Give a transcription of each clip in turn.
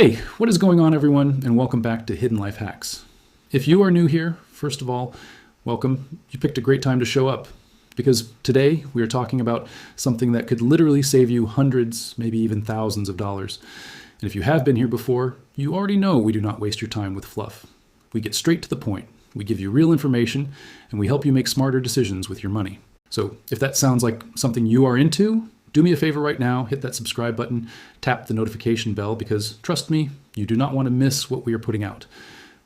Hey, what is going on, everyone, and welcome back to Hidden Life Hacks. If you are new here, first of all, welcome. You picked a great time to show up because today we are talking about something that could literally save you hundreds, maybe even thousands of dollars. And if you have been here before, you already know we do not waste your time with fluff. We get straight to the point. We give you real information, and we help you make smarter decisions with your money. So if that sounds like something you are into, do me a favor right now, hit that subscribe button, tap the notification bell, because trust me, you do not want to miss what we are putting out.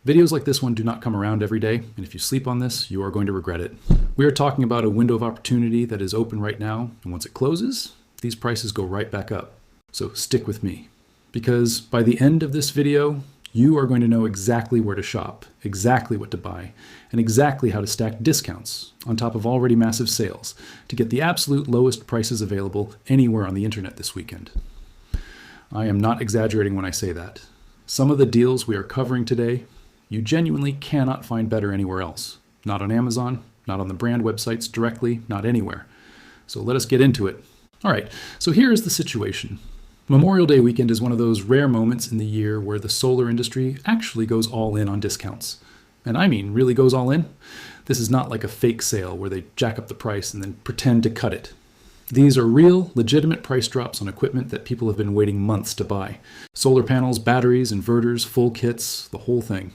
Videos like this one do not come around every day, and if you sleep on this, you are going to regret it. We are talking about a window of opportunity that is open right now, and once it closes, these prices go right back up. So stick with me, because by the end of this video, you are going to know exactly where to shop, exactly what to buy, and exactly how to stack discounts on top of already massive sales to get the absolute lowest prices available anywhere on the internet this weekend. I am not exaggerating when I say that. Some of the deals we are covering today, you genuinely cannot find better anywhere else. Not on Amazon, not on the brand websites directly, not anywhere. So let us get into it. All right, so here is the situation. Memorial Day weekend is one of those rare moments in the year where the solar industry actually goes all in on discounts. And I mean really goes all in. This is not like a fake sale where they jack up the price and then pretend to cut it. These are real, legitimate price drops on equipment that people have been waiting months to buy. Solar panels, batteries, inverters, full kits, the whole thing.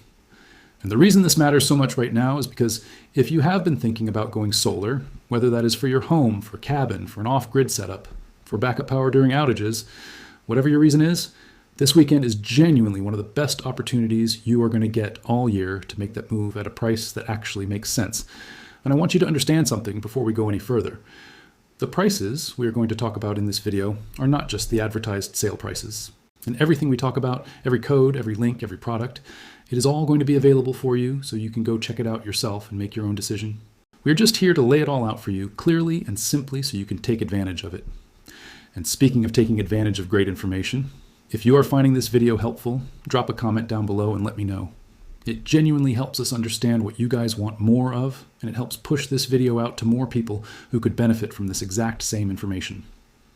And the reason this matters so much right now is because if you have been thinking about going solar, whether that is for your home, for cabin, for an off-grid setup, for backup power during outages, whatever your reason is, this weekend is genuinely one of the best opportunities you are going to get all year to make that move at a price that actually makes sense. And I want you to understand something before we go any further. The prices we are going to talk about in this video are not just the advertised sale prices. And everything we talk about, every code, every link, every product, it is all going to be available for you so you can go check it out yourself and make your own decision. We're just here to lay it all out for you clearly and simply so you can take advantage of it. And speaking of taking advantage of great information, if you are finding this video helpful, drop a comment down below and let me know. It genuinely helps us understand what you guys want more of, and it helps push this video out to more people who could benefit from this exact same information.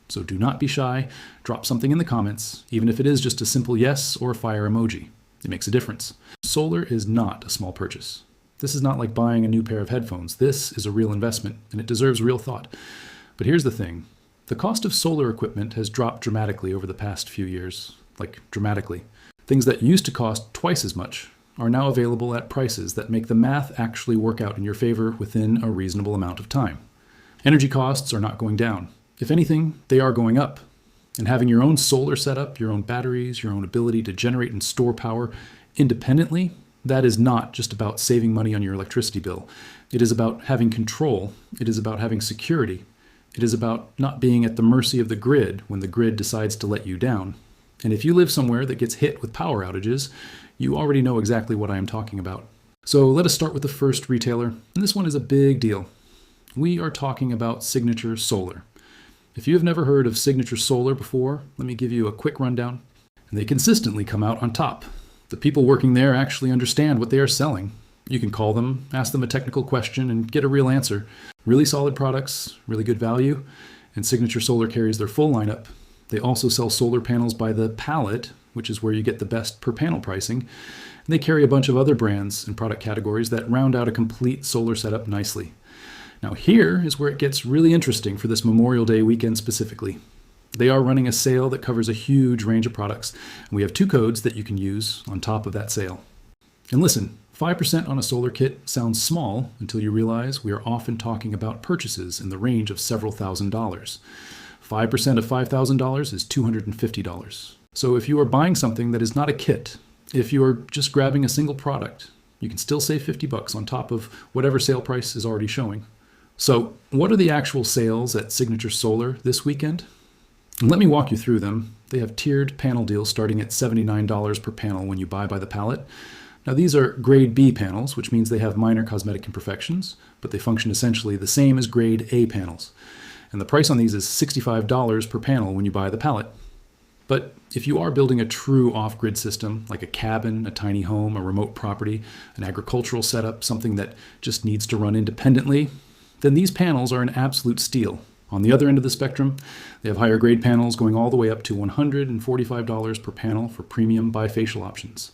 So do not be shy, drop something in the comments, even if it is just a simple yes or a fire emoji. It makes a difference. Solar is not a small purchase. This is not like buying a new pair of headphones. This is a real investment, and it deserves real thought. But here's the thing. The cost of solar equipment has dropped dramatically over the past few years, like dramatically. Things that used to cost twice as much are now available at prices that make the math actually work out in your favor within a reasonable amount of time. Energy costs are not going down. If anything, they are going up. And having your own solar setup, your own batteries, your own ability to generate and store power independently, that is not just about saving money on your electricity bill. It is about having control. It is about having security. It is about not being at the mercy of the grid when the grid decides to let you down. And if you live somewhere that gets hit with power outages, you already know exactly what I am talking about. So let us start with the first retailer, and this one is a big deal. We are talking about Signature Solar. If you have never heard of Signature Solar before, let me give you a quick rundown. And they consistently come out on top. The people working there actually understand what they are selling. You can call them, ask them a technical question, and get a real answer. Really solid products, really good value, and Signature Solar carries their full lineup. They also sell solar panels by the pallet, which is where you get the best per panel pricing. And they carry a bunch of other brands and product categories that round out a complete solar setup nicely. Now here is where it gets really interesting for this Memorial Day weekend specifically. They are running a sale that covers a huge range of products, and we have 2 codes that you can use on top of that sale. And listen, 5% on a solar kit sounds small until you realize we are often talking about purchases in the range of several $1,000s. 5% of $5,000 is $250. So if you are buying something that is not a kit, if you are just grabbing a single product, you can still save $50 on top of whatever sale price is already showing. So what are the actual sales at Signature Solar this weekend? And let me walk you through them. They have tiered panel deals starting at $79 per panel when you buy by the pallet. Now these are grade B panels, which means they have minor cosmetic imperfections, but they function essentially the same as grade A panels. And the price on these is $65 per panel when you buy the pallet. But if you are building a true off-grid system, like a cabin, a tiny home, a remote property, an agricultural setup, something that just needs to run independently, then these panels are an absolute steal On the other end of the spectrum, they have higher grade panels going all the way up to $145 per panel for premium bifacial options.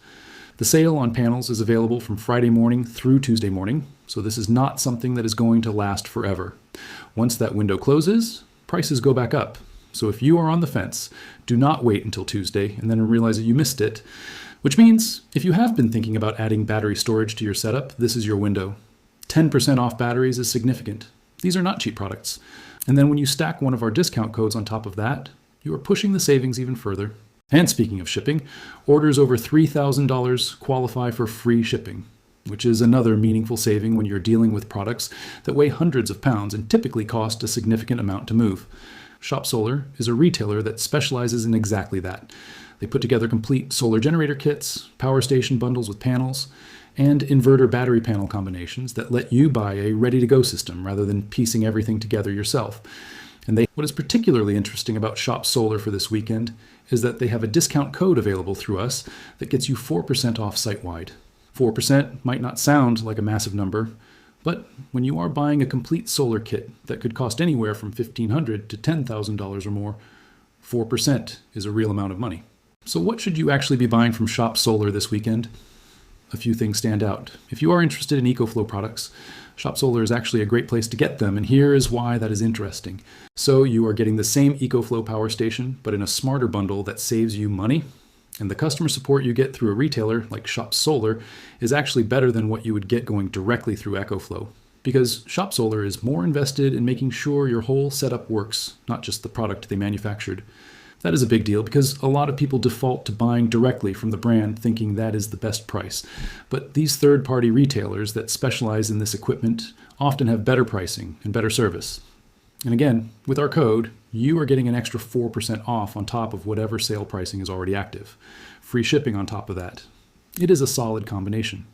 The sale on panels is available from Friday morning through Tuesday morning, so this is not something that is going to last forever. Once that window closes, prices go back up. So if you are on the fence, do not wait until Tuesday and then realize that you missed it, which means if you have been thinking about adding battery storage to your setup, this is your window. 10% off batteries is significant. These are not cheap products. And then when you stack one of our discount codes on top of that, you are pushing the savings even further. And speaking of shipping, orders over $3,000 qualify for free shipping, which is another meaningful saving when you're dealing with products that weigh hundreds of pounds and typically cost a significant amount to move. Shop Solar is a retailer that specializes in exactly that. They put together complete solar generator kits, power station bundles with panels, and inverter battery panel combinations that let you buy a ready-to-go system rather than piecing everything together yourself. And what is particularly interesting about Shop Solar for this weekend is that they have a discount code available through us that gets you 4% off site-wide. 4% might not sound like a massive number, but when you are buying a complete solar kit that could cost anywhere from $1,500 to $10,000 or more, 4% is a real amount of money. So what should you actually be buying from Shop Solar this weekend? A few things stand out. If you are interested in EcoFlow products, Shop Solar is actually a great place to get them, and here is why that is interesting. So you are getting the same EcoFlow power station, but in a smarter bundle that saves you money, and the customer support you get through a retailer like Shop Solar is actually better than what you would get going directly through EcoFlow, because Shop Solar is more invested in making sure your whole setup works, not just the product they manufactured. That is a big deal because a lot of people default to buying directly from the brand thinking that is the best price. But these third-party retailers that specialize in this equipment often have better pricing and better service. And again, with our code, you are getting an extra 4% off on top of whatever sale pricing is already active. Free shipping on top of that. It is a solid combination.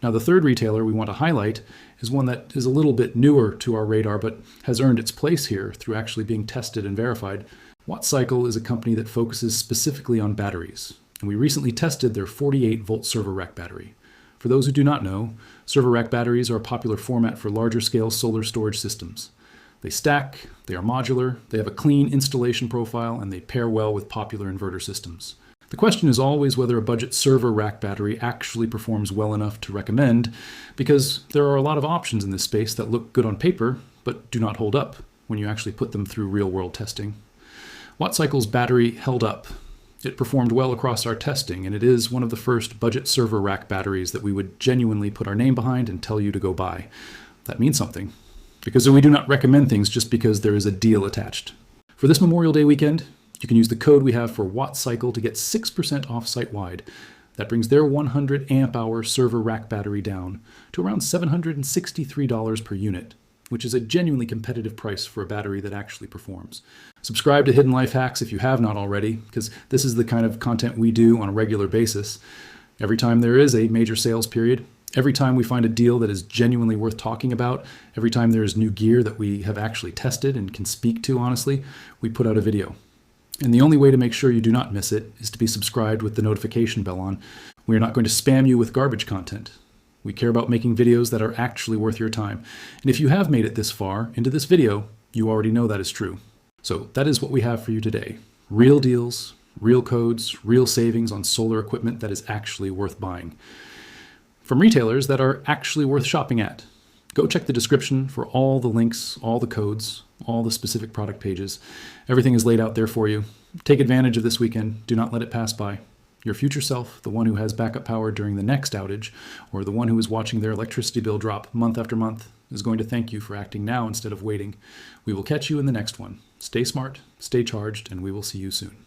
Now, the third retailer we want to highlight is one that is a little bit newer to our radar but has earned its place here through actually being tested and verified. WattCycle is a company that focuses specifically on batteries, and we recently tested their 48-volt server rack battery. For those who do not know, server rack batteries are a popular format for larger-scale solar storage systems. They stack, they are modular, they have a clean installation profile, and they pair well with popular inverter systems. The question is always whether a budget server rack battery actually performs well enough to recommend, because there are a lot of options in this space that look good on paper, but do not hold up when you actually put them through real-world testing. WattCycle's battery held up. It performed well across our testing, and it is one of the first budget server rack batteries that we would genuinely put our name behind and tell you to go buy. That means something, because we do not recommend things just because there is a deal attached. For this Memorial Day weekend, you can use the code we have for WattCycle to get 6% off site-wide. That brings their 100 amp-hour server rack battery down to around $763 per unit, which is a genuinely competitive price for a battery that actually performs. Subscribe to Hidden Life Hacks if you have not already, because this is the kind of content we do on a regular basis. Every time there is a major sales period, every time we find a deal that is genuinely worth talking about, every time there is new gear that we have actually tested and can speak to honestly, we put out a video. And the only way to make sure you do not miss it is to be subscribed with the notification bell on. We are not going to spam you with garbage content. We care about making videos that are actually worth your time. And if you have made it this far into this video, you already know that is true. So that is what we have for you today. Real deals, real codes, real savings on solar equipment that is actually worth buying. From retailers that are actually worth shopping at. Go check the description for all the links, all the codes, all the specific product pages. Everything is laid out there for you. Take advantage of this weekend. Do not let it pass by. Your future self, the one who has backup power during the next outage, or the one who is watching their electricity bill drop month after month, is going to thank you for acting now instead of waiting. We will catch you in the next one. Stay smart, stay charged, and we will see you soon.